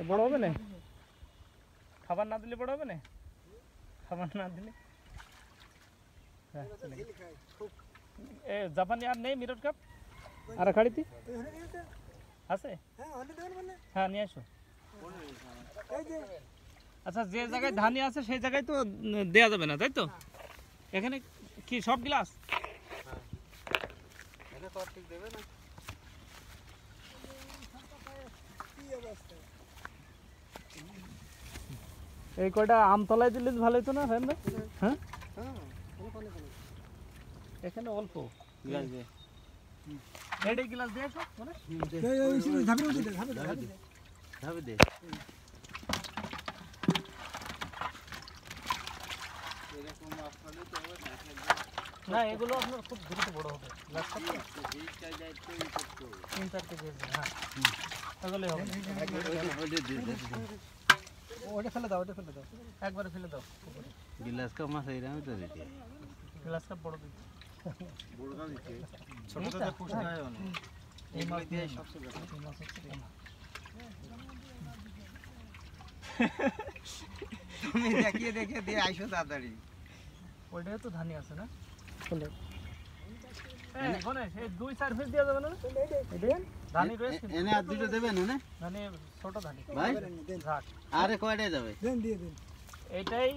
বড় হবে না? খাবার না দিলে বড় হবে না? খাবার না দিলে এ জাপানি আর নেই মিরর কাপ আর খাড়িতি আছে? হ্যাঁ নিয়ে আসো। আচ্ছা যে জায়গায় ধানি আছে সেই জায়গায় তো দেয়া যাবে না তাই তো? এখানে কি সব গ্লাস? এই কয়টা আমতলায় দিলে ভালো হতো না? হ্যাঁ এখানে অল্প গ্লাস দিয়ে এটাই গ্লাস দিয়ে সব মানে ধাবে দে না এগুলো আপনার খুব দ্রুত বড় হবে গ্লাসটা তো 3-4 কেজি হ্যাঁ তাহলে হবে ওটা ফেলে দাও একবারে ফেলে দাও গ্লাস কাপ মাছ এরাম তো দিতে গ্লাস কাপ বড় দিতে বড়টা দিতে ছোটটা পুষ না হয় না এই মাছ দিয়ে সবচেয়ে বেশি মাছ হচ্ছে তুমি দেখিয়ে দিয়ে আইছো তাড়াতাড়ি ওইটাই তো ধানি আছে না চলে এই গণেশ এই 2-4 পিস দেয়া যাবে না দেন ধানি রয়েছে এনে আর দুটো দেবেন না ধানি ছোট ধানি ভাই ঘাট আরে কয়টা যাবে দেন দিয়ে দেন এইটাই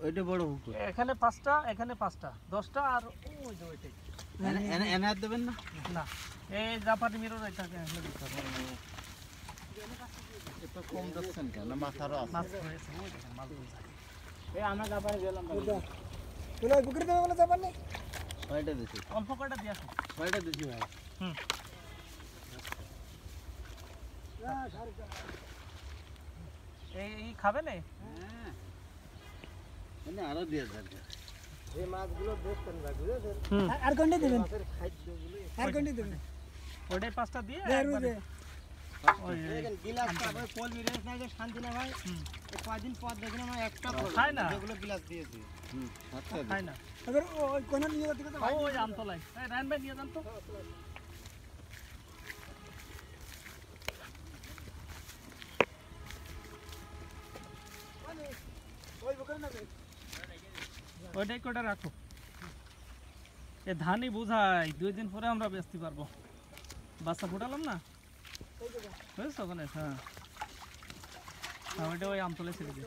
এটা বড় হুক এখানে 5টা এখানে 5টা 10টা আর ওই যে ওইটাই এনে আর দেবেন না না এই জাপানি মিরর এটাকে এনে দিতে হবে এটা কম যাচ্ছেন কেন মাথারও আছে মাছ হয়েছে ওই দেখেন মাছ হয়েছে এই আমরা জাপানি গেলাম তুই ওই পুকুরে দেবে বলে জাপানি কয়টা দিছি অল্প কয়টা দিয়াছ কয়টা দিছি ভাই এই খাবে না হ্যাঁ মানে আরো দিয়ে দেন এই মাছগুলো বেশ কেন বুঝছেন আর কোনটা দিবেন মাছের খাদ্যগুলো আর কোনটা দিবেন ওটাই 5টা দিয়ে একবারে ওই দেখেন গ্লাস পাবে কোল মিরেস না যে শান্তি না ভাই এই কয়দিন পর দেখেন আমরা একটা খাই না যেগুলো গ্লাস দিয়েছি আচ্ছা খাই না আবার ওই কোন নিয়ে যেতে তো ভাই ওই আমতলায় এই রান ভাই নিয়ে যান তো ওই বকর না ওইটাই কোটা রাখো এ ধানই বুঝাই 2 দিন পরে আমরা বেচতে পারবো বাচ্চা ফুটালাম না বুঝছো ওখানে হ্যাঁ ওইটা ওই আমতলে ছেড়ে দিই